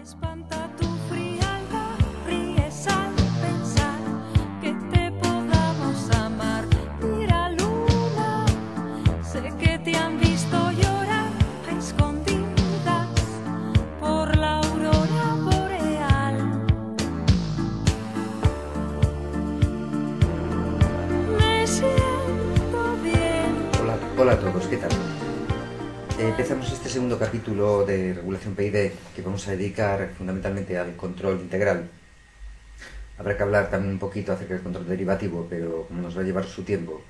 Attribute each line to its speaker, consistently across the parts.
Speaker 1: espanta tu frialdad, ríes al pensar que te podamos amar. Mira luna, sé que te han visto llorar a escondidas por la aurora boreal. Me siento bien.
Speaker 2: Hola a todos, ¿qué tal? Empezamos este segundo capítulo de Regulación PID que vamos a dedicar fundamentalmente al control integral. Habrá que hablar también un poquito acerca del control derivativo, pero como nos va a llevar su tiempo,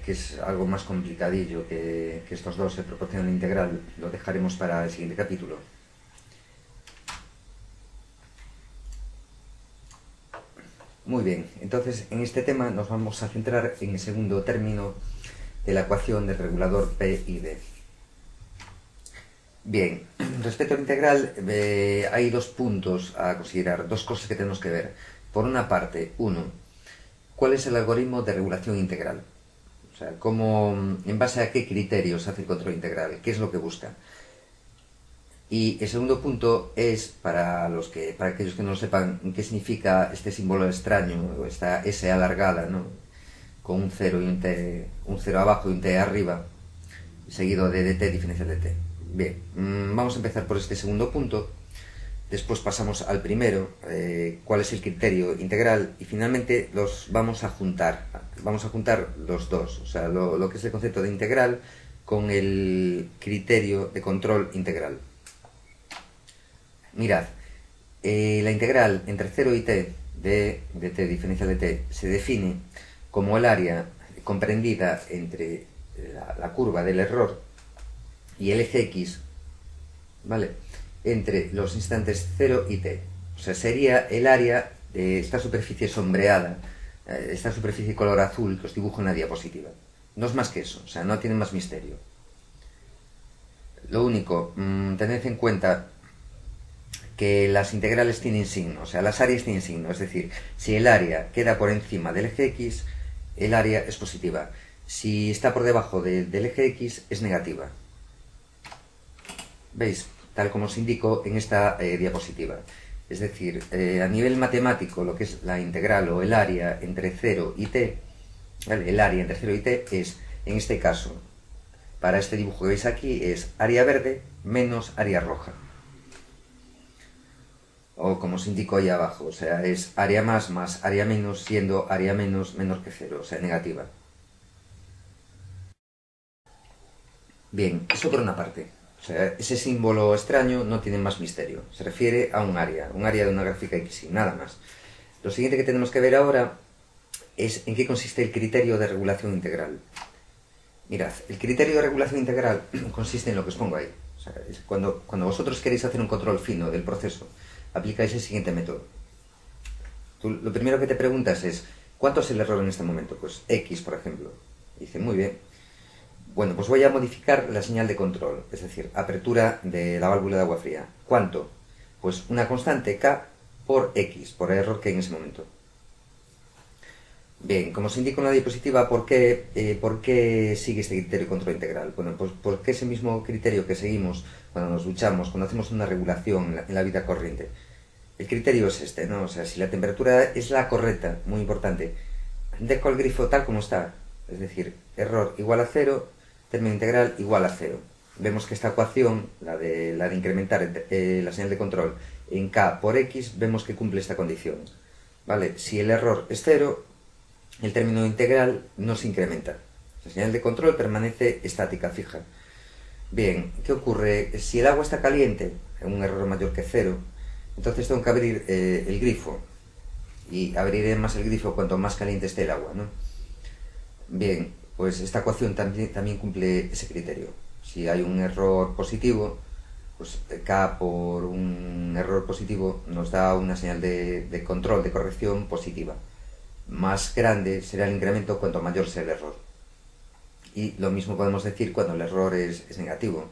Speaker 2: que es algo más complicadillo que estos dos se proporcionan integral, lo dejaremos para el siguiente capítulo. Muy bien, entonces en este tema nos vamos a centrar en el segundo término de la ecuación del regulador PID. Bien, respecto al integral hay dos puntos a considerar, dos cosas que tenemos que ver. Por una parte, ¿cuál es el algoritmo de regulación integral? O sea, en base a qué criterios hace el control integral, qué es lo que busca. Y el segundo punto es, para aquellos que no lo sepan, qué significa este símbolo extraño, esta S alargada, ¿no? Con un 0 y un 0 abajo y un T arriba, seguido de dt diferencial de t. Bien, vamos a empezar por este segundo punto, después pasamos al primero, cuál es el criterio integral, y finalmente los vamos a juntar los dos, o sea, lo que es el concepto de integral con el criterio de control integral. Mirad, la integral entre 0 y t de dt diferencial de t se define como el área comprendida entre la curva del error y el eje X, ¿vale?, entre los instantes 0 y t. O sea, sería el área de esta superficie sombreada, esta superficie color azul que os dibujo en la diapositiva. No es más que eso, o sea, no tiene más misterio. Lo único, tened en cuenta que las integrales tienen signo, o sea, las áreas tienen signo, es decir, si el área queda por encima del eje X, el área es positiva. Si está por debajo del eje X, es negativa. ¿Veis? Tal como os indico en esta diapositiva. Es decir, a nivel matemático, lo que es la integral o el área entre 0 y t, ¿vale?, el área entre 0 y t es, en este caso, para este dibujo que veis aquí, es área verde menos área roja. O como os indico ahí abajo, o sea, es área más área menos, siendo área menos menor que 0, o sea, negativa. Bien, eso por una parte. O sea, ese símbolo extraño no tiene más misterio. Se refiere a un área de una gráfica X, y nada más. Lo siguiente que tenemos que ver ahora es en qué consiste el criterio de regulación integral. Mirad, el criterio de regulación integral consiste en lo que os pongo ahí. O sea, es cuando vosotros queréis hacer un control fino del proceso, aplicáis el siguiente método. Tú, lo primero que te preguntas es, ¿cuánto es el error en este momento? Pues X, por ejemplo. Y dice, muy bien. Bueno, pues voy a modificar la señal de control, es decir, apertura de la válvula de agua fría. ¿Cuánto? Pues una constante K por X, por el error que hay en ese momento. Bien, como os indico en la diapositiva, ¿por qué sigue este criterio de control integral? Bueno, pues porque ese mismo criterio que seguimos cuando nos duchamos, cuando hacemos una regulación en la vida corriente. El criterio es este, ¿no? O sea, si la temperatura es la correcta, muy importante, dejo el grifo tal como está, es decir, error igual a 0, término integral igual a 0. Vemos que esta ecuación, la de incrementar la señal de control en K por X, vemos que cumple esta condición. ¿Vale? Si el error es 0, el término integral no se incrementa. La señal de control permanece estática, fija. Bien, ¿qué ocurre? Si el agua está caliente, un error mayor que 0, entonces tengo que abrir el grifo. Y abriré más el grifo cuanto más caliente esté el agua, ¿no? Bien, pues esta ecuación también cumple ese criterio. Si hay un error positivo, pues K por un error positivo nos da una señal de control, de corrección positiva. Más grande será el incremento cuanto mayor sea el error. Y lo mismo podemos decir cuando el error es negativo.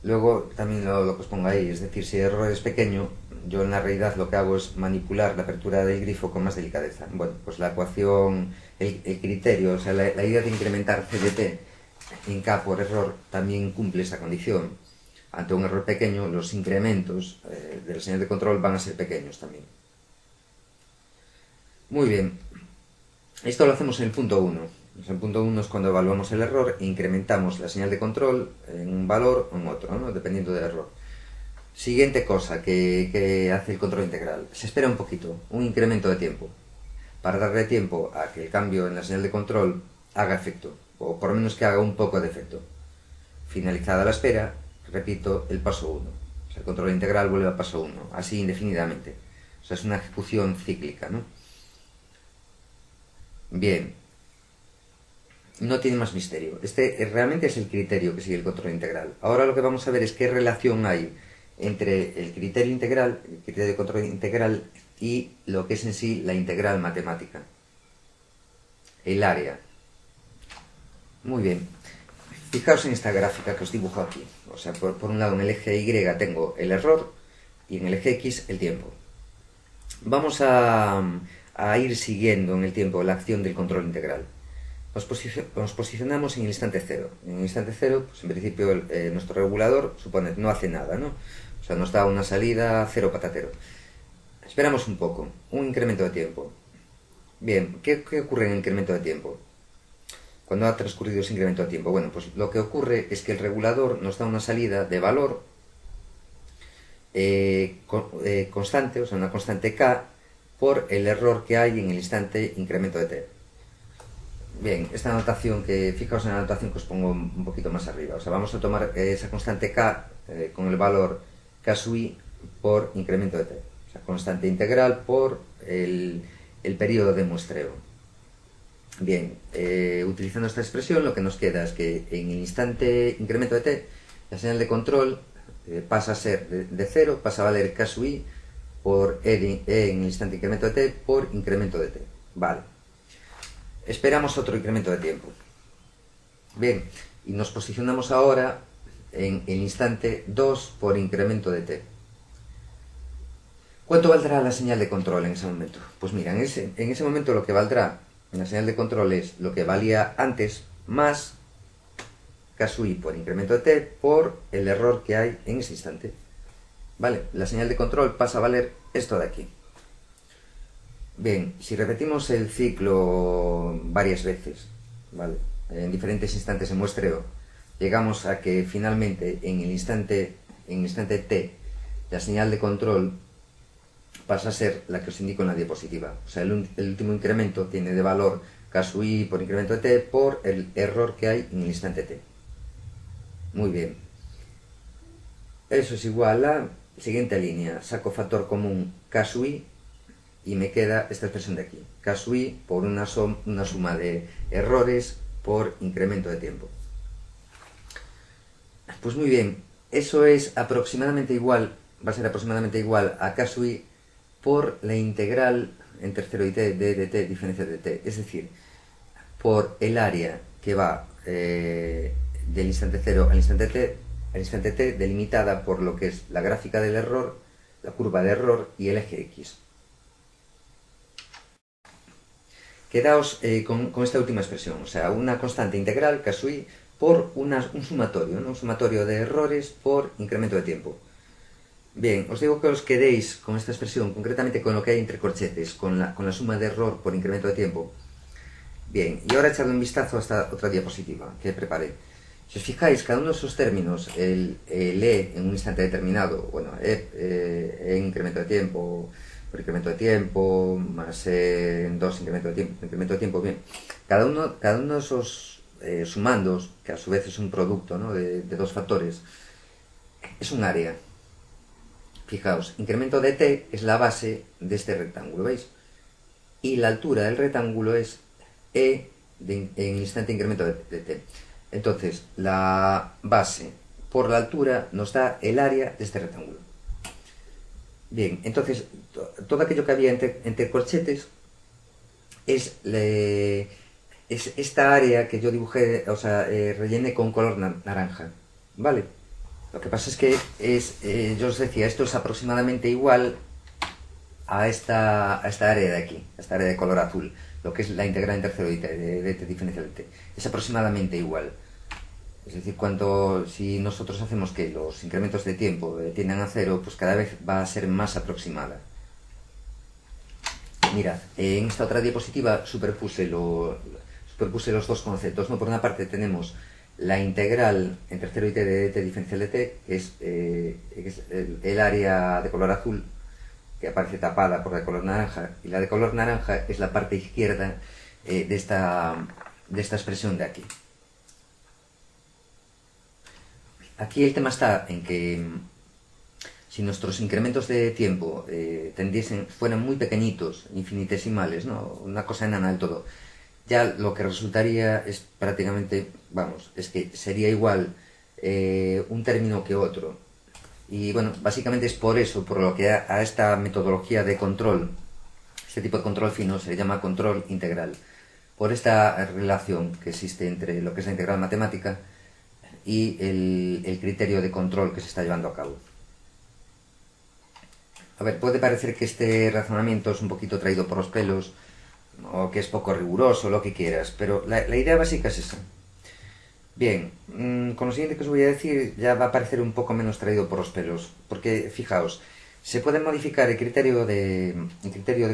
Speaker 2: Luego también lo que os pongo ahí, es decir, si el error es pequeño, yo en la realidad lo que hago es manipular la apertura del grifo con más delicadeza. Bueno, pues la ecuación, el criterio, o sea, la idea de incrementar CDT en K por error también cumple esa condición. ante un error pequeño, los incrementos de la señal de control van a ser pequeños también. Muy bien, esto lo hacemos en el punto 1. En el punto 1 es cuando evaluamos el error e incrementamos la señal de control en un valor o en otro, ¿no? Dependiendo del error. Siguiente cosa que hace el control integral. Se espera un poquito, un incremento de tiempo, para darle tiempo a que el cambio en la señal de control haga efecto, o por lo menos que haga un poco de efecto. Finalizada la espera, repito el paso 1. O sea, el control integral vuelve al paso 1, así indefinidamente. O sea, es una ejecución cíclica, ¿no? Bien. No tiene más misterio. Este realmente es el criterio que sigue el control integral. Ahora lo que vamos a ver es qué relación hay entre el criterio integral, el criterio de control integral, y lo que es en sí la integral matemática. El área. Muy bien. Fijaos en esta gráfica que os dibujo aquí. O sea, por un lado en el eje Y tengo el error y en el eje X el tiempo. Vamos a ir siguiendo en el tiempo la acción del control integral. Nos posicionamos en el instante cero. En el instante cero, pues en principio nuestro regulador, supone, no hace nada, ¿no? O sea, nos da una salida cero patatero. Esperamos un poco, un incremento de tiempo. Bien, ¿qué ocurre en el incremento de tiempo? Cuando ha transcurrido ese incremento de tiempo. Bueno, pues lo que ocurre es que el regulador nos da una salida de valor constante, o sea, una constante K, por el error que hay en el instante incremento de T. Bien, esta anotación fijaos en la anotación que os pongo un poquito más arriba. O sea, vamos a tomar esa constante K con el valor K sub i por incremento de T. O sea, constante integral por el periodo de muestreo. Bien, utilizando esta expresión lo que nos queda es que en el instante incremento de T, la señal de control pasa a ser de 0, pasa a valer K sub i por E en el instante incremento de T por incremento de T. Vale. Esperamos otro incremento de tiempo. Bien, y nos posicionamos ahora en el instante 2 por incremento de T. ¿Cuánto valdrá la señal de control en ese momento? Pues mira, en ese momento lo que valdrá en la señal de control es lo que valía antes más K sub i por incremento de T por el error que hay en ese instante. Vale, la señal de control pasa a valer esto de aquí. Bien, si repetimos el ciclo varias veces, ¿vale?, en diferentes instantes de muestreo, llegamos a que finalmente en el instante T la señal de control pasa a ser la que os indico en la diapositiva. O sea, el último incremento tiene de valor K sub i por incremento de T por el error que hay en el instante T. Muy bien. Eso es igual a siguiente línea. Saco factor común K sub i y me queda esta expresión de aquí. K sub i por una suma de errores por incremento de tiempo. Pues muy bien. Eso es aproximadamente igual, va a ser aproximadamente igual a K sub i por la integral entre 0 y t de dt diferencia de t. Es decir, por el área que va del instante 0 al instante t, delimitada por lo que es la gráfica del error, la curva de error y el eje X. Quedaos con esta última expresión, o sea, una constante integral, K sub i, por un sumatorio, ¿no? Un sumatorio de errores por incremento de tiempo. Bien, os digo que os quedéis con esta expresión, concretamente con lo que hay entre corchetes, con la suma de error por incremento de tiempo. Bien, y ahora echad un vistazo a esta otra diapositiva que preparé. Si os fijáis, cada uno de esos términos, el E en un instante determinado, bueno, E incremento de tiempo, por incremento de tiempo, más en 2 incremento de tiempo, bien. Cada uno de esos sumandos, que a su vez es un producto, ¿no?, de dos factores, es un área. Fijaos, incremento de t es la base de este rectángulo, ¿veis? Y la altura del rectángulo es E en el instante incremento de t. Entonces, la base por la altura nos da el área de este rectángulo. Bien, entonces, todo aquello que había entre corchetes es esta área que yo dibujé, o sea, rellené con color naranja, ¿vale? Lo que pasa es que yo os decía, esto es aproximadamente igual a esta área de aquí, a esta área de color azul, lo que es la integral entre 0 y t, de t diferencial de t. Es aproximadamente igual. Es decir, si nosotros hacemos que los incrementos de tiempo tiendan a cero, pues cada vez va a ser más aproximada. Mirad, en esta otra diapositiva superpuse los dos conceptos, ¿no? Por una parte tenemos la integral entre 0 y t de dt diferencial de t, que es el área de color azul, que aparece tapada por la de color naranja, y la de color naranja es la parte izquierda de esta expresión de aquí. Aquí el tema está en que si nuestros incrementos de tiempo fueran muy pequeñitos, infinitesimales, ¿no? Una cosa enana del todo, ya lo que resultaría es prácticamente, es que sería igual un término que otro. Y bueno, básicamente es por eso, por lo que a esta metodología de control, este tipo de control fino, se le llama control integral. Por esta relación que existe entre lo que es la integral matemática y el criterio de control que se está llevando a cabo. A ver, puede parecer que este razonamiento es un poquito traído por los pelos, o que es poco riguroso, lo que quieras, pero la idea básica es esa. Bien, con lo siguiente que os voy a decir ya va a parecer un poco menos traído por los pelos, porque fijaos, se puede modificar el criterio de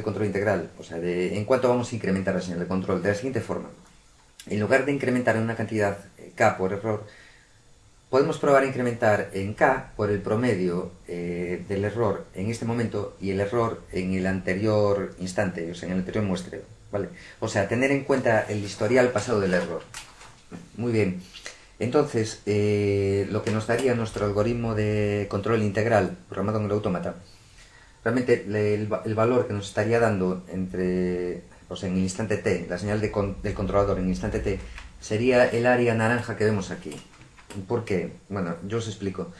Speaker 2: control integral, o sea, en cuánto vamos a incrementar la señal de control, de la siguiente forma. En lugar de incrementar en una cantidad k por error, podemos probar a incrementar en k por el promedio del error en este momento y el error en el anterior instante, o sea, en el anterior muestreo, ¿vale? O sea, tener en cuenta el historial pasado del error. Muy bien. Entonces, lo que nos daría nuestro algoritmo de control integral programado en el autómata, realmente el valor que nos estaría dando en el instante t, la señal del controlador en el instante t, sería el área naranja que vemos aquí. ¿Por qué? Bueno, yo os explico.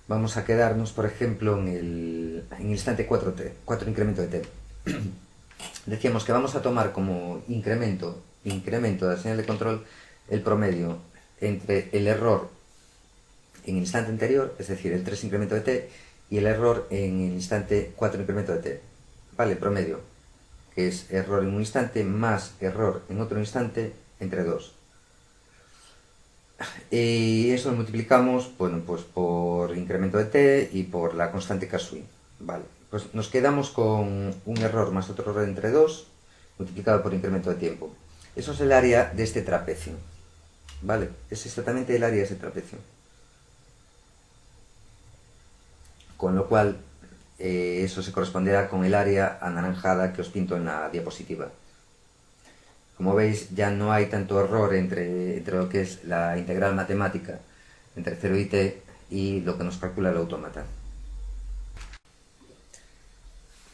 Speaker 2: Vamos a quedarnos, por ejemplo, en el instante 4t, 4 incremento de t. Decíamos que vamos a tomar como incremento de la señal de control el promedio entre el error en el instante anterior, es decir, el 3 incremento de t, y el error en el instante 4 incremento de t. Vale, promedio, que es error en un instante más error en otro instante entre 2. Y eso lo multiplicamos, bueno, pues por incremento de t y por la constante K-Sui. Vale, pues nos quedamos con un error más otro error entre 2 multiplicado por incremento de tiempo. Eso es el área de este trapecio. ¿Vale? Es exactamente el área de ese trapecio. Con lo cual, eso se corresponderá con el área anaranjada que os pinto en la diapositiva. Como veis, ya no hay tanto error entre lo que es la integral matemática entre 0 y t y lo que nos calcula el autómata.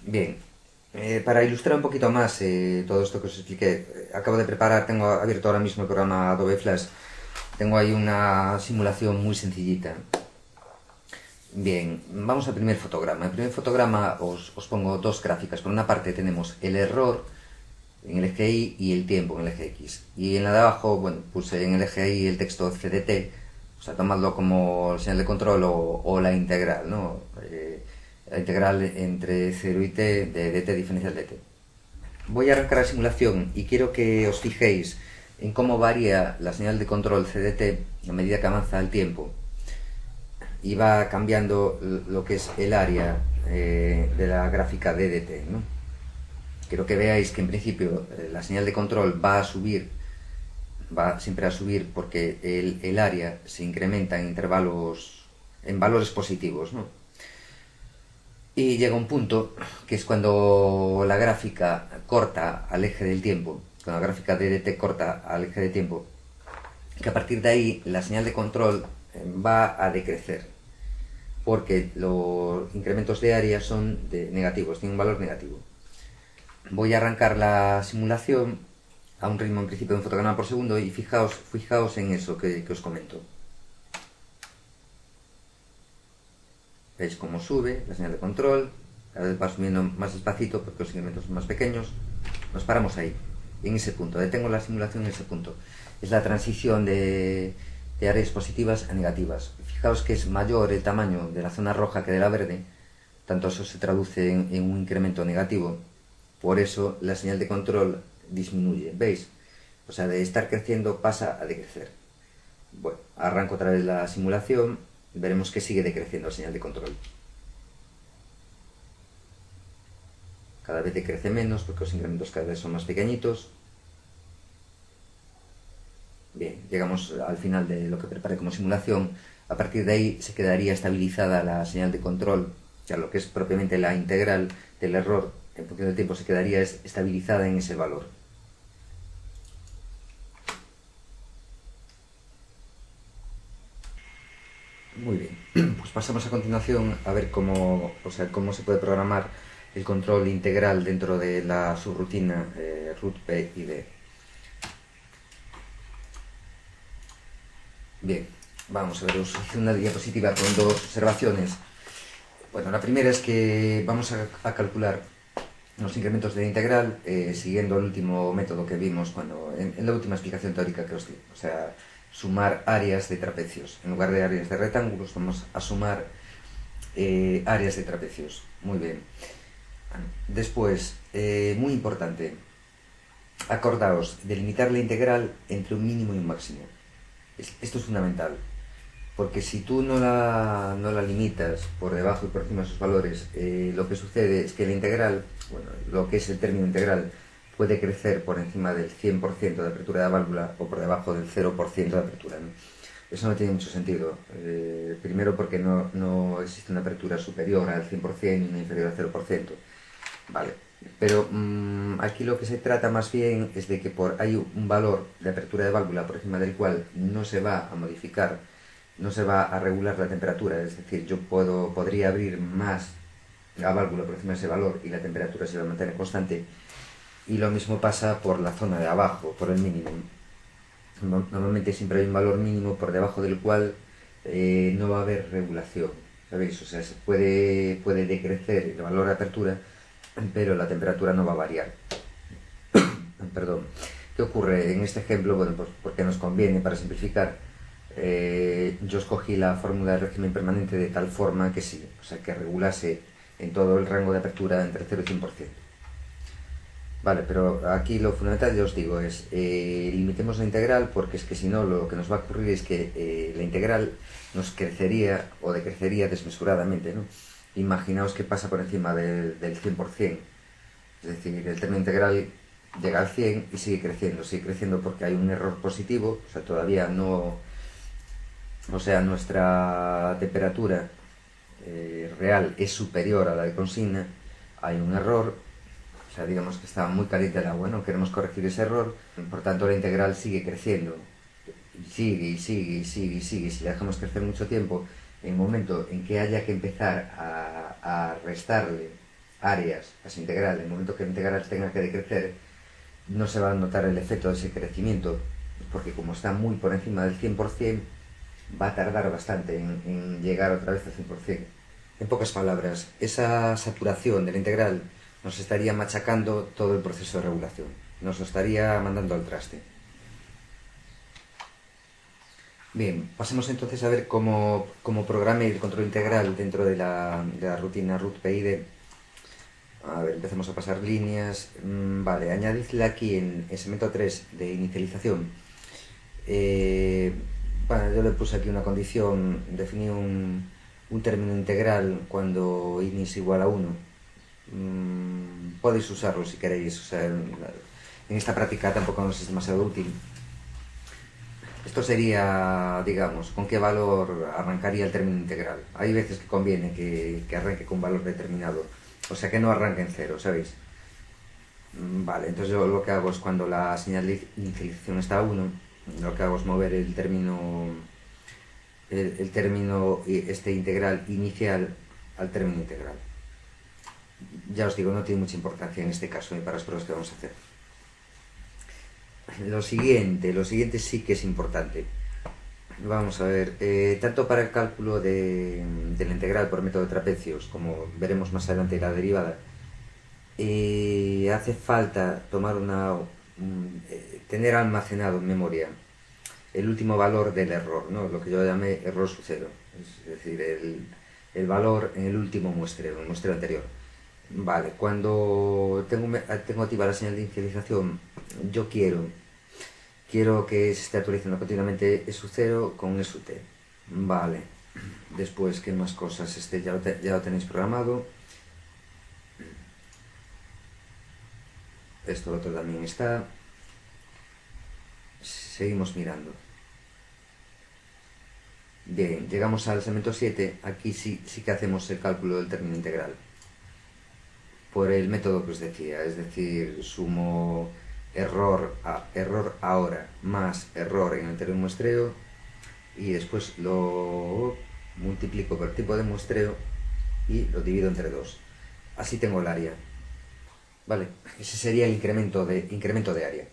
Speaker 2: Bien, para ilustrar un poquito más todo esto que os expliqué, acabo de preparar, tengo abierto ahora mismo el programa Adobe Flash, tengo ahí una simulación muy sencillita. Bien, vamos al primer fotograma. En el primer fotograma os pongo dos gráficas. Por una parte tenemos el error en el eje Y y el tiempo en el eje X. Y en la de abajo, bueno, puse en el eje Y el texto CDT, o sea, tomadlo como señal de control o la integral, ¿no? La integral entre 0 y t de dt diferencial de t. Voy a arrancar la simulación y quiero que os fijéis en cómo varía la señal de control CDT a medida que avanza el tiempo y va cambiando lo que es el área de la gráfica DDT, ¿no? Quiero que veáis que en principio la señal de control va a subir, va siempre a subir porque el área se incrementa en valores positivos, ¿no? Y llega un punto que es cuando la gráfica corta al eje del tiempo, cuando la gráfica DDT corta al eje de tiempo, que a partir de ahí la señal de control va a decrecer, porque los incrementos de área son negativos, tienen un valor negativo. Voy a arrancar la simulación a un ritmo en principio de un fotograma por segundo y fijaos en eso que os comento. Veis cómo sube la señal de control, cada vez va subiendo más despacito porque los incrementos son más pequeños. Nos paramos ahí, en ese punto, detengo la simulación en ese punto. Es la transición de áreas positivas a negativas. Fijaos que es mayor el tamaño de la zona roja que de la verde, tanto eso se traduce en un incremento negativo, por eso la señal de control disminuye, ¿veis? O sea, de estar creciendo pasa a decrecer. Bueno, arranco otra vez la simulación, veremos que sigue decreciendo la señal de control. Cada vez decrece menos porque los incrementos cada vez son más pequeñitos. Bien, llegamos al final de lo que preparé como simulación. A partir de ahí se quedaría estabilizada la señal de control, ya lo que es propiamente la integral del error en función del tiempo se quedaría estabilizada en ese valor. Muy bien, pues pasamos a continuación a ver cómo se puede programar el control integral dentro de la subrutina root P y D. Bien, vamos a ver, os hice una diapositiva con dos observaciones. Bueno, la primera es que vamos a calcular los incrementos de la integral siguiendo el último método que vimos en la última explicación teórica que os di. O sea, sumar áreas de trapecios. En lugar de áreas de rectángulos, vamos a sumar áreas de trapecios. Muy bien. Después, muy importante, acordaos de limitar la integral entre un mínimo y un máximo. Esto es fundamental, porque si tú no la limitas por debajo y por encima de sus valores, lo que sucede es que la integral, bueno, lo que es el término integral, puede crecer por encima del 100% de apertura de la válvula o por debajo del 0% de apertura, ¿no? Eso no tiene mucho sentido. Primero porque no existe una apertura superior al 100% y una inferior al 0%. Vale. Pero aquí lo que se trata más bien es de que hay un valor de apertura de válvula por encima del cual no se va a modificar, no se va a regular la temperatura. Es decir, yo podría abrir más la válvula por encima de ese valor y la temperatura se va a mantener constante. Y lo mismo pasa por la zona de abajo, por el mínimo. Normalmente siempre hay un valor mínimo por debajo del cual no va a haber regulación, ¿sabéis? O sea, se puede decrecer el valor de apertura, pero la temperatura no va a variar. Perdón. ¿Qué ocurre en este ejemplo? Bueno, pues porque nos conviene, para simplificar, yo escogí la fórmula de régimen permanente de tal forma que sí, o sea, que regulase en todo el rango de apertura entre 0 y 100%. Vale, pero aquí lo fundamental, ya os digo, es limitemos la integral, porque es que si no lo que nos va a ocurrir es que la integral nos crecería o decrecería desmesuradamente, ¿no? Imaginaos que pasa por encima del 100%, es decir, el término integral llega al 100 y sigue creciendo porque hay un error positivo, o sea, todavía no, o sea, nuestra temperatura real es superior a la de consigna, hay un error. O sea, digamos que está muy caliente el agua, no queremos corregir ese error, por tanto la integral sigue creciendo, y sigue. Si la dejamos crecer mucho tiempo, en el momento en que haya que empezar a restarle áreas a esa integral, en el momento que la integral tenga que decrecer, no se va a notar el efecto de ese crecimiento, porque como está muy por encima del 100%, va a tardar bastante en llegar otra vez al 100%. En pocas palabras, esa saturación de la integral nos estaría machacando todo el proceso de regulación, nos lo estaría mandando al traste. Bien, pasemos entonces a ver cómo programe el control integral dentro de la rutina root PID. A ver, empezamos a pasar líneas. Vale, añadidle aquí en segmento 3 de inicialización. Bueno, yo le puse aquí una condición, definí un término integral cuando in es igual a 1. Podéis usarlo si queréis, o sea, en esta práctica tampoco nos es demasiado útil. Esto sería, digamos, con qué valor arrancaría el término integral. Hay veces que conviene que arranque con un valor determinado, o sea que no arranque en 0, ¿sabéis? Vale, entonces yo lo que hago es cuando la señal de inicialización está a 1, lo que hago es mover el término integral inicial al término integral. Ya os digo, no tiene mucha importancia en este caso para las pruebas que vamos a hacer. Lo siguiente sí que es importante. Vamos a ver, tanto para el cálculo de la integral por método de trapecios, como veremos más adelante en la derivada, hace falta tomar tener almacenado en memoria el último valor del error, ¿no? Lo que yo llamé error sucero, es decir, el valor en el último muestreo, el muestreo anterior. Vale, cuando tengo activa la señal de inicialización, yo quiero quiero que se esté actualizando continuamente SU0 con SUT. Vale. Después, ¿qué más cosas? Ya lo tenéis programado. Esto otro también está. Seguimos mirando. Bien, llegamos al segmento 7. Aquí sí que hacemos el cálculo del término integral. Por el método que os decía, es decir, sumo error ahora más error en el anterior muestreo y después lo multiplico por el tipo de muestreo y lo divido entre 2. Así tengo el área. Vale, ese sería el incremento de área.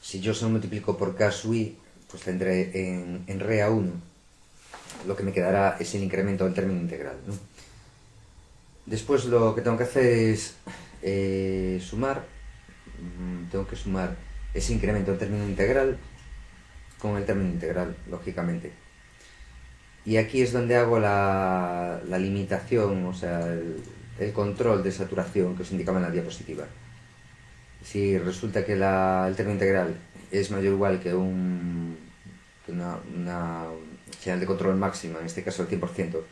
Speaker 2: Si yo solo multiplico por K sub I, pues tendré en re a 1 lo que me quedará es el incremento del término integral, ¿no? Después lo que tengo que hacer es sumar. Tengo que sumar ese incremento del término integral con el término integral, lógicamente. Y aquí es donde hago la limitación, o sea, el control de saturación que os indicaba en la diapositiva. Si resulta que el término integral es mayor o igual que una señal de control máxima, en este caso el 100%,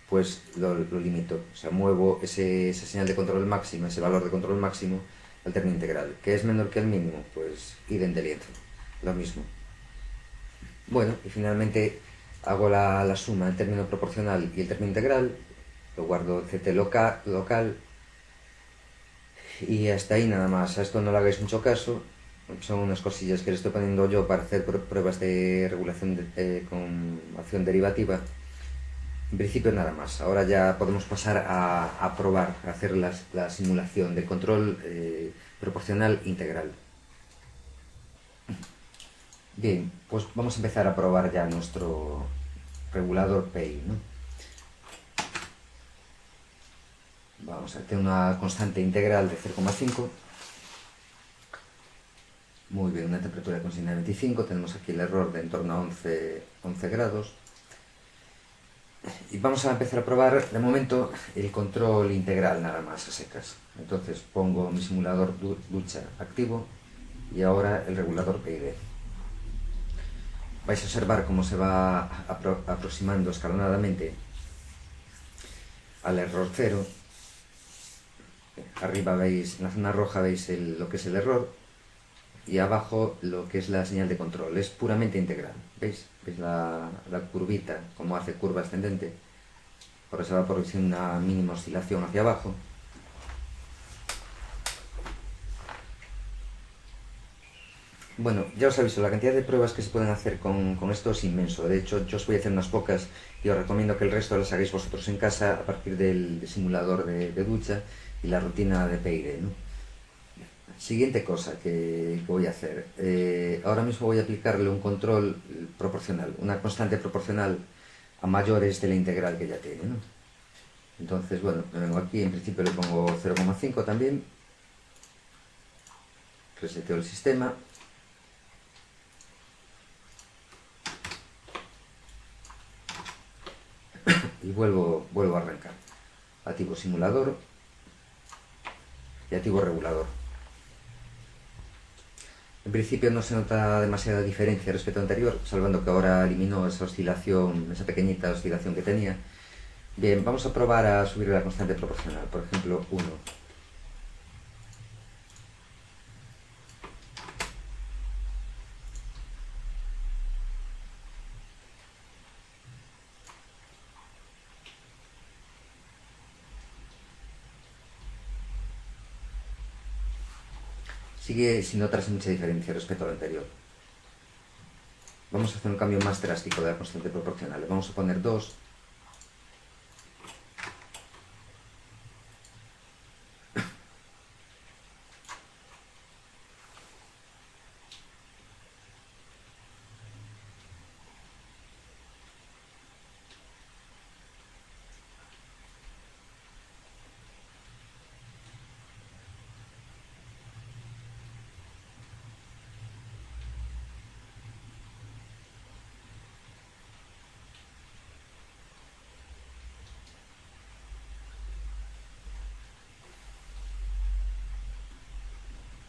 Speaker 2: pues lo limito. O sea, muevo esa señal de control máxima, ese valor de control máximo, al término integral. ¿Que es menor que el mínimo? Pues idem de lienzo, lo mismo. Bueno, y finalmente hago la suma del término proporcional y el término integral, lo guardo en CT local y hasta ahí nada más. A esto no le hagáis mucho caso, son unas cosillas que le estoy poniendo yo para hacer pruebas de regulación con acción derivativa. En principio nada más. Ahora ya podemos pasar a probar, a hacer la simulación del control proporcional integral. Bien, pues vamos a empezar a probar ya nuestro regulador PI, ¿no? Vamos a tener una constante integral de 0,5. Muy bien, una temperatura de consigna de 25. Tenemos aquí el error de en torno a 11 grados. Y vamos a empezar a probar, de momento, el control integral nada más a secas. Entonces pongo mi simulador ducha activo y ahora el regulador PID. Vais a observar cómo se va aproximando escalonadamente al error cero. Arriba veis, en la zona roja veis lo que es el error y abajo lo que es la señal de control. Es puramente integral. ¿Veis? ¿Veis la curvita, cómo hace curva ascendente? Ahora se va produciendo una mínima oscilación hacia abajo. Bueno, ya os aviso, la cantidad de pruebas que se pueden hacer con esto es inmenso. De hecho, yo os voy a hacer unas pocas y os recomiendo que el resto las hagáis vosotros en casa a partir del simulador de ducha y la rutina de PID, ¿no? Siguiente cosa que voy a hacer. Ahora mismo voy a aplicarle un control proporcional, una constante proporcional a mayores de la integral que ya tiene, ¿no? Entonces, bueno, me vengo aquí, en principio le pongo 0,5 también. Reseteo el sistema. Y vuelvo a arrancar. Activo simulador y activo regulador. En principio no se nota demasiada diferencia respecto al anterior, salvando que ahora eliminó esa oscilación, esa pequeñita oscilación que tenía. Bien, vamos a probar a subir la constante proporcional, por ejemplo 1. Sigue sin notarse mucha diferencia respecto al anterior. Vamos a hacer un cambio más drástico de la constante proporcional. Le vamos a poner 2.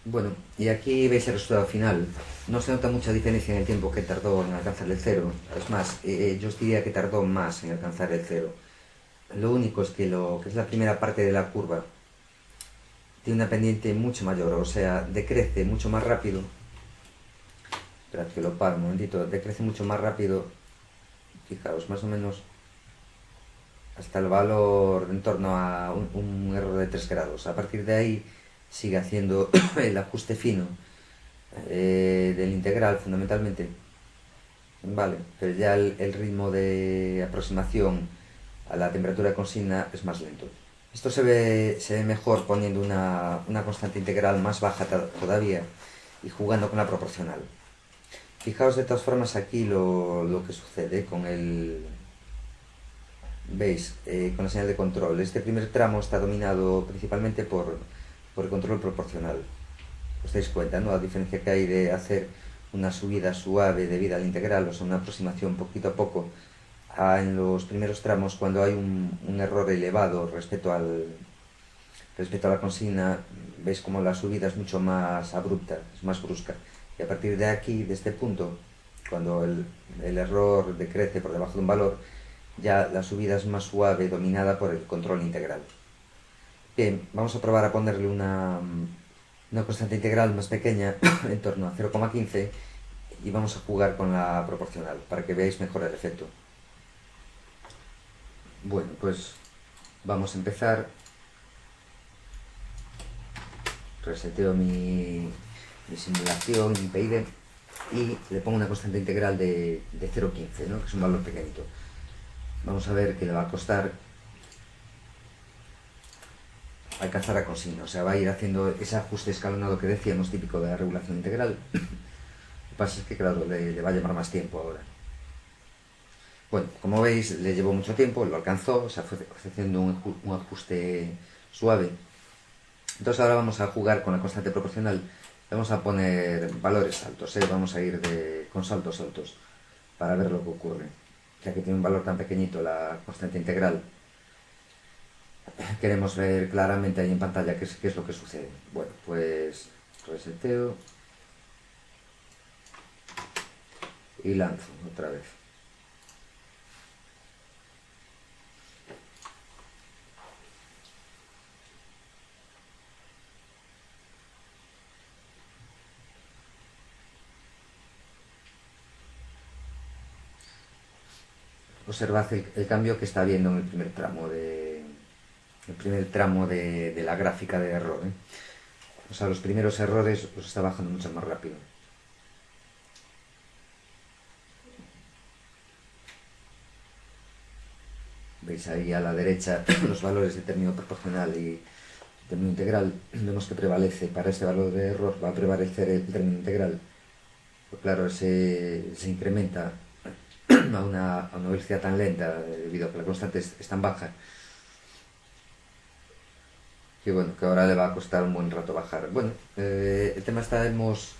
Speaker 2: Bueno, y aquí veis el resultado final. No se nota mucha diferencia en el tiempo que tardó en alcanzar el cero. Es más, yo os diría que tardó más en alcanzar el cero. Lo único es que lo que es la primera parte de la curva tiene una pendiente mucho mayor, o sea, decrece mucho más rápido. Esperad que lo paro un momentito. Decrece mucho más rápido. Fijaos, más o menos hasta el valor en torno a un error de 3 grados. A partir de ahí sigue haciendo el ajuste fino del integral fundamentalmente, vale, pero ya el ritmo de aproximación a la temperatura de consigna es más lento. Esto se ve mejor poniendo una constante integral más baja todavía y jugando con la proporcional. Fijaos de todas formas aquí lo que sucede con el... Veis, con la señal de control. Este primer tramo está dominado principalmente por el control proporcional. Os dais cuenta, ¿no? La diferencia que hay de hacer una subida suave debido al integral, o sea, una aproximación poquito a poco, en los primeros tramos cuando hay un error elevado respecto a la consigna. Veis como la subida es mucho más abrupta, es más brusca. Y a partir de aquí, de este punto, cuando el error decrece por debajo de un valor, ya la subida es más suave, dominada por el control integral. Bien, vamos a probar a ponerle una constante integral más pequeña, en torno a 0,15, y vamos a jugar con la proporcional, para que veáis mejor el efecto. Bueno, pues vamos a empezar. Reseteo mi simulación, mi PID, y le pongo una constante integral de 0,15, ¿no? Que es un valor pequeñito. Vamos a ver qué le va a costar alcanzar a consigna, o sea, va a ir haciendo ese ajuste escalonado que decíamos, típico de la regulación integral. Lo que pasa es que, claro, le va a llevar más tiempo ahora. Bueno, como veis, le llevó mucho tiempo, lo alcanzó, o sea, fue haciendo un ajuste suave. Entonces ahora vamos a jugar con la constante proporcional. Vamos a poner valores altos, vamos a ir con saltos altos para ver lo que ocurre. Ya que tiene un valor tan pequeñito la constante integral, queremos ver claramente ahí en pantalla qué es lo que sucede. Bueno, pues reseteo y lanzo otra vez. Observad el cambio que está habiendo en el primer tramo de la gráfica de error, ¿eh? O sea, los primeros errores los está bajando mucho más rápido. Veis ahí a la derecha los valores de término proporcional y término integral. Vemos que prevalece, para este valor de error va a prevalecer el término integral. Pues claro, se incrementa a una velocidad tan lenta debido a que la constante es tan baja, que bueno, que ahora le va a costar un buen rato bajar. Bueno, el tema está, hemos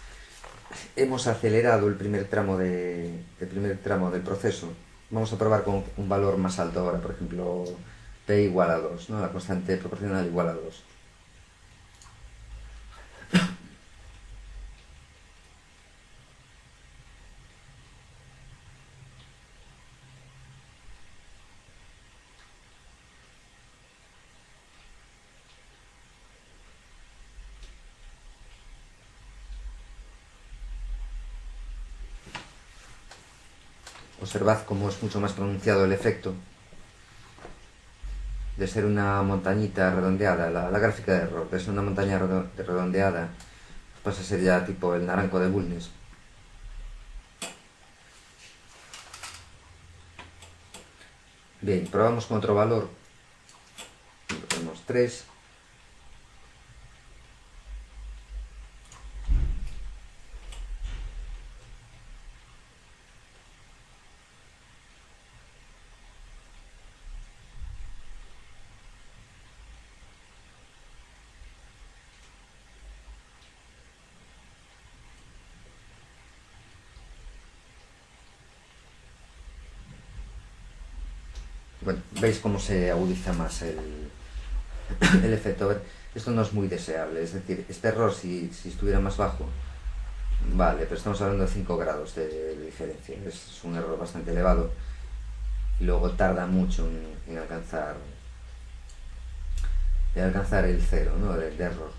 Speaker 2: acelerado el primer tramo del proceso. Vamos a probar con un valor más alto ahora, por ejemplo, P igual a 2, ¿no? La constante proporcional igual a 2. Observad cómo es mucho más pronunciado el efecto de ser una montañita redondeada, la gráfica de error, de ser una montaña redondeada, pasa a ser ya tipo el naranjo de Bulnes. Bien, probamos con otro valor. Tenemos 3. Bueno, veis cómo se agudiza más el efecto. Esto no es muy deseable, es decir, este error si estuviera más bajo, vale, pero estamos hablando de 5 grados de diferencia, es un error bastante elevado y luego tarda mucho en alcanzar el cero, ¿no? de error.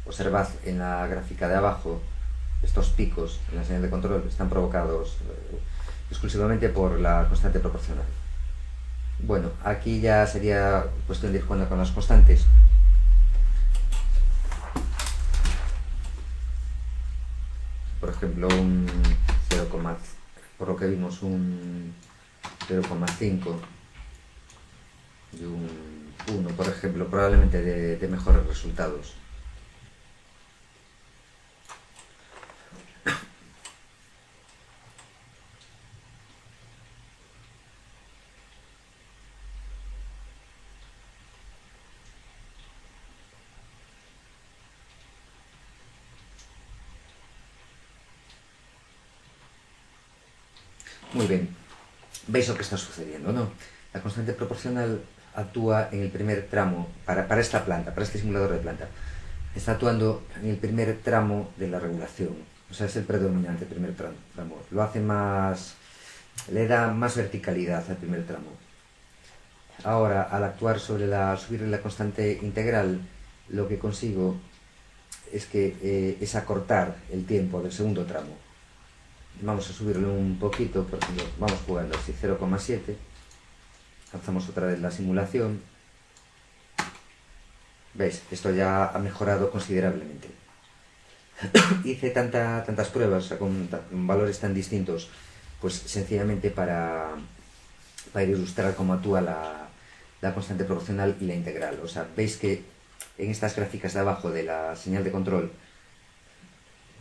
Speaker 2: Observad en la gráfica de abajo, estos picos en la señal de control están provocados exclusivamente por la constante proporcional. Bueno, aquí ya sería cuestión de ir jugando con las constantes. Por ejemplo, un 0, por lo que vimos un 0,5 y un 1, por ejemplo, probablemente de mejores resultados. Muy bien, veis lo que está sucediendo, ¿no? La constante proporcional actúa en el primer tramo, para esta planta, para este simulador de planta, está actuando en el primer tramo de la regulación, o sea, es el predominante, el primer tramo, lo hace más, le da más verticalidad al primer tramo. Ahora, al actuar sobre subir la constante integral, lo que consigo es acortar el tiempo del segundo tramo. Vamos a subirlo un poquito, por ejemplo, vamos jugando así 0,7, lanzamos otra vez la simulación, veis, esto ya ha mejorado considerablemente. Hice tantas pruebas, o sea, con valores tan distintos, pues sencillamente para ilustrar cómo actúa la constante proporcional y la integral. O sea, veis que en estas gráficas de abajo de la señal de control,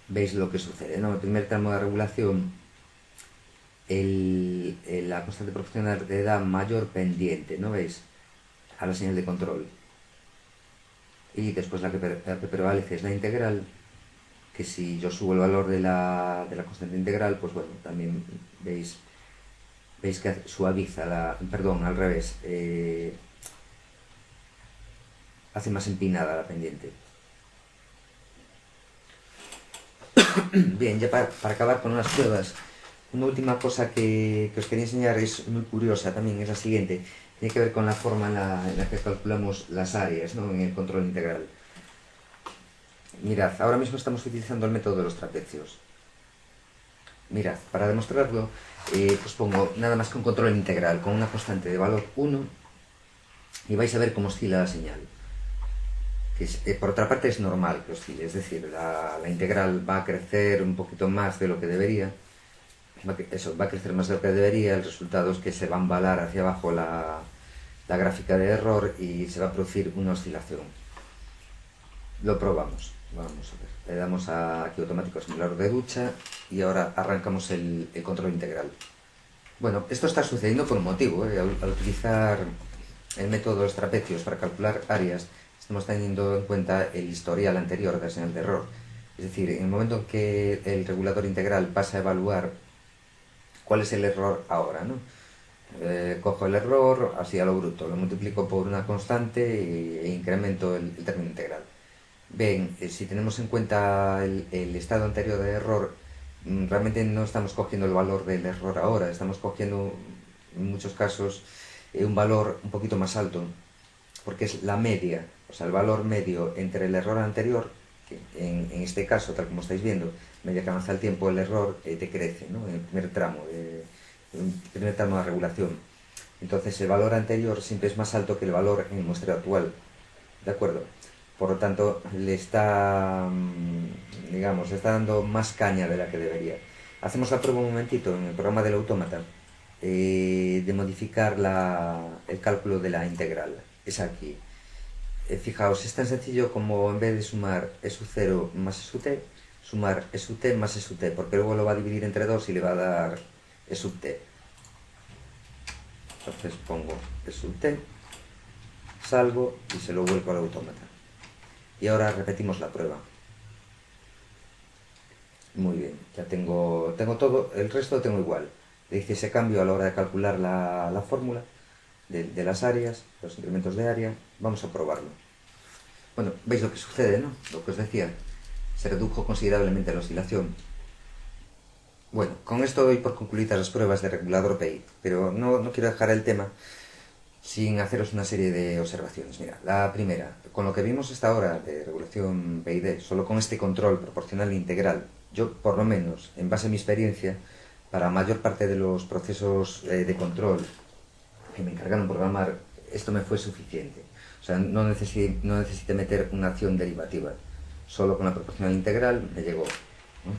Speaker 2: veis lo que sucede, ¿no? El primer tramo de regulación, la constante proporcional le da mayor pendiente, ¿no veis? A la señal de control. Y después la que prevalece es la integral, que si yo subo el valor de la constante integral, pues bueno, también veis que suaviza perdón, al revés, hace más empinada la pendiente. Bien, ya para acabar con unas pruebas, una última cosa que os quería enseñar es muy curiosa también, es la siguiente. Tiene que ver con la forma en la que calculamos las áreas, ¿no? En el control integral. Mirad, ahora mismo estamos utilizando el método de los trapecios. Mirad, para demostrarlo, os pongo nada más que un control integral con una constante de valor 1 y vais a ver cómo oscila la señal. Por otra parte es normal que oscile, es decir, la integral va a crecer un poquito más de lo que debería, va a crecer más de lo que debería, el resultado es que se va a embalar hacia abajo la gráfica de error y se va a producir una oscilación. Lo probamos, vamos a ver, le damos aquí automático simulador de ducha y ahora arrancamos el control integral. Bueno, esto está sucediendo por un motivo, al utilizar el método de los trapecios para calcular áreas, estamos teniendo en cuenta el historial anterior de la señal de error. Es decir, en el momento en que el regulador integral pasa a evaluar cuál es el error ahora, ¿no? Cojo el error, así a lo bruto, lo multiplico por una constante e incremento el término integral. Ven, si tenemos en cuenta el estado anterior de error, realmente no estamos cogiendo el valor del error ahora, estamos cogiendo en muchos casos un valor un poquito más alto, porque es la media, o sea, el valor medio entre el error anterior, que en este caso, tal como estáis viendo, a medida que avanza el tiempo, el error decrece, ¿no? En el primer tramo de regulación. Entonces, el valor anterior siempre es más alto que el valor en el muestreo actual, ¿de acuerdo? Por lo tanto, le está dando más caña de la que debería. Hacemos la prueba un momentito en el programa del autómata de modificar el cálculo de la integral. Es aquí. Fijaos, es tan sencillo como en vez de sumar SU0 más SUT, sumar SUT más SUT, porque luego lo va a dividir entre 2 y le va a dar SUT. Entonces pongo SUT, salvo y se lo vuelco al autómata. Y ahora repetimos la prueba. Muy bien, ya tengo todo, el resto lo tengo igual. Le hice ese cambio a la hora de calcular la fórmula de las áreas, los incrementos de área. Vamos a probarlo. Bueno, veis lo que sucede, ¿no? Lo que os decía. Se redujo considerablemente la oscilación. Bueno, con esto doy por concluidas las pruebas de regulador PI, pero no quiero dejar el tema sin haceros una serie de observaciones. Mira, la primera, con lo que vimos hasta ahora de regulación PID, solo con este control proporcional integral, yo por lo menos, en base a mi experiencia, para la mayor parte de los procesos de control que me encargaron programar, esto me fue suficiente. O sea, no necesité meter una acción derivativa. Solo con la proporcional integral me llegó, ¿no?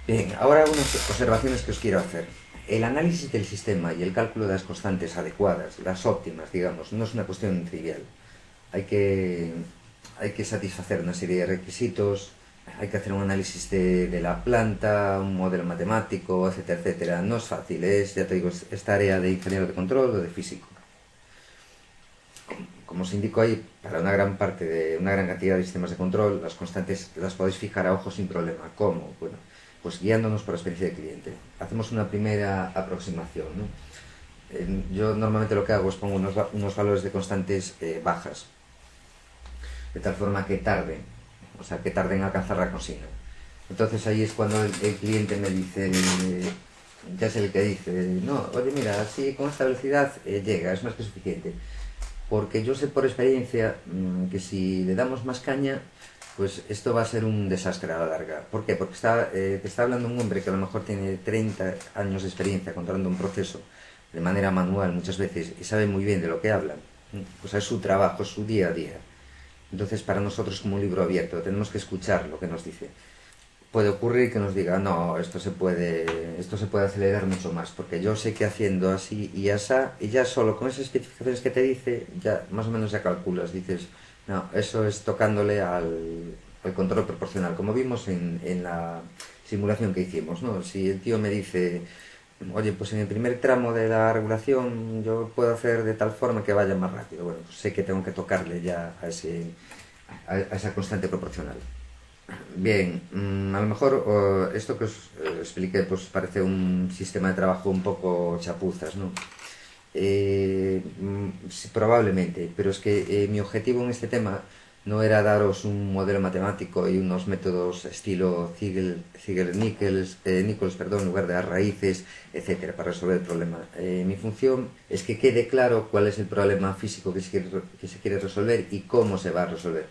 Speaker 2: Bien, ahora unas observaciones que os quiero hacer. El análisis del sistema y el cálculo de las constantes adecuadas, las óptimas, digamos, no es una cuestión trivial. Hay que satisfacer una serie de requisitos, hay que hacer un análisis de la planta, un modelo matemático, etcétera, etcétera. No es fácil, ya te digo, es tarea de ingeniero de control o de físico. Como os indico ahí, para una gran cantidad de sistemas de control, las constantes las podéis fijar a ojo sin problema. ¿Cómo? Bueno, pues guiándonos por la experiencia del cliente. Hacemos una primera aproximación, ¿no? Yo normalmente lo que hago es pongo unos valores de constantes bajas, de tal forma que tarden en alcanzar la consigna. Entonces ahí es cuando el cliente me dice, ya es el que dice, no, oye mira, así con esta velocidad llega, es más que suficiente. Porque yo sé por experiencia que si le damos más caña, pues esto va a ser un desastre a la larga. ¿Por qué? Porque te está hablando un hombre que a lo mejor tiene 30 años de experiencia controlando un proceso de manera manual muchas veces y sabe muy bien de lo que habla. Pues es su trabajo, es su día a día. Entonces para nosotros es como un libro abierto, tenemos que escuchar lo que nos dice. Puede ocurrir que nos diga, no, esto se puede acelerar mucho más, porque yo sé que haciendo así y asá, y ya solo con esas especificaciones que te dice, ya más o menos ya calculas, dices, no, eso es tocándole al control proporcional, como vimos en la simulación que hicimos, ¿no? Si el tío me dice, oye, pues en el primer tramo de la regulación yo puedo hacer de tal forma que vaya más rápido, bueno, pues sé que tengo que tocarle ya a esa constante proporcional. Bien, a lo mejor esto que os expliqué pues parece un sistema de trabajo un poco chapuzas, ¿no? Sí, probablemente, pero es que mi objetivo en este tema no era daros un modelo matemático y unos métodos estilo Ziegler-Nichols, en lugar de las raíces, etcétera, para resolver el problema. Mi función es que quede claro cuál es el problema físico que se quiere resolver y cómo se va a resolver.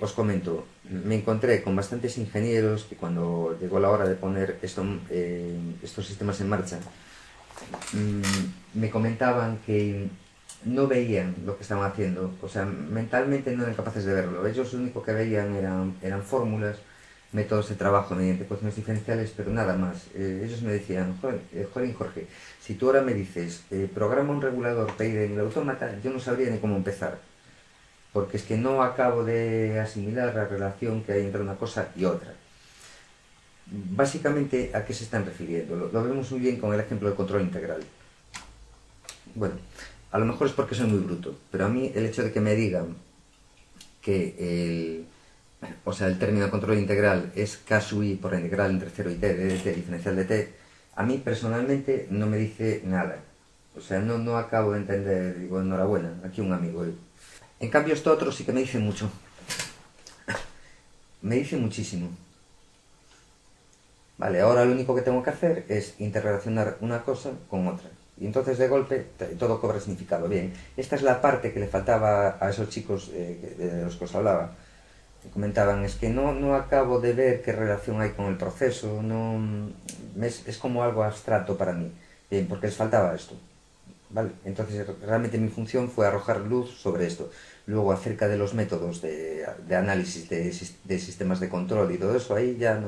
Speaker 2: Os comento, me encontré con bastantes ingenieros que cuando llegó la hora de poner estos sistemas en marcha, me comentaban que no veían lo que estaban haciendo, o sea, mentalmente no eran capaces de verlo. Ellos lo único que veían eran fórmulas, métodos de trabajo mediante ecuaciones diferenciales, pero nada más. Ellos me decían, joder, Jorge, si tú ahora me dices, programa un regulador PID en el autómata, yo no sabría ni cómo empezar. Porque es que no acabo de asimilar la relación que hay entre una cosa y otra. Básicamente, ¿a qué se están refiriendo? Lo vemos muy bien con el ejemplo del control integral. Bueno, a lo mejor es porque soy muy bruto, pero a mí el hecho de que me digan que el término de control integral es K sub i por la integral entre 0 y t de dt diferencial de t, a mí personalmente no me dice nada. O sea, no acabo de entender, digo, enhorabuena, aquí un amigo. En cambio esto otro sí que me dice mucho. Me dice muchísimo. Vale, ahora lo único que tengo que hacer es interrelacionar una cosa con otra. Y entonces de golpe todo cobra significado. Bien, esta es la parte que le faltaba a esos chicos de los que os hablaba. Que comentaban, es que no acabo de ver qué relación hay con el proceso. Es como algo abstracto para mí. Bien, porque les faltaba esto. ¿Vale? Entonces realmente mi función fue arrojar luz sobre esto. Luego acerca de los métodos de análisis de sistemas de control y todo eso, ahí ya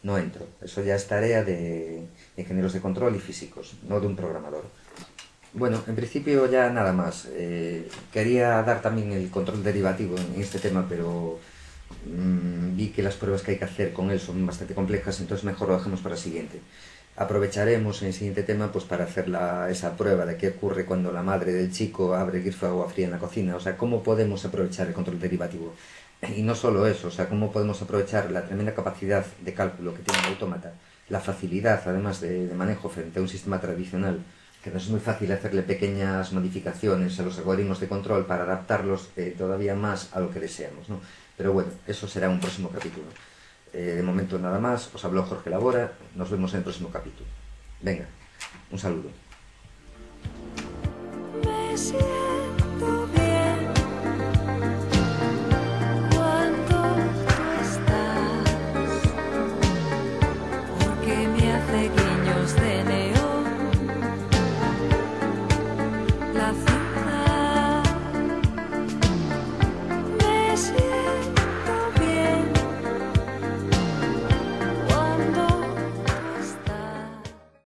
Speaker 2: no entro. Eso ya es tarea de ingenieros de control y físicos, no de un programador. Bueno, en principio ya nada más. Quería dar también el control derivativo en este tema, pero vi que las pruebas que hay que hacer con él son bastante complejas, entonces mejor lo dejamos para el siguiente. Aprovecharemos en el siguiente tema pues para hacer esa prueba de qué ocurre cuando la madre del chico abre el grifo de agua fría en la cocina, o sea, cómo podemos aprovechar el control derivativo. Y no solo eso, o sea, cómo podemos aprovechar la tremenda capacidad de cálculo que tiene el autómata, la facilidad además de manejo frente a un sistema tradicional, que nos es muy fácil hacerle pequeñas modificaciones a los algoritmos de control para adaptarlos todavía más a lo que deseamos, ¿no? Pero bueno, eso será un próximo capítulo. De momento nada más, os habló Jorge Labora, nos vemos en el próximo capítulo. Venga, un saludo.
Speaker 1: Me siento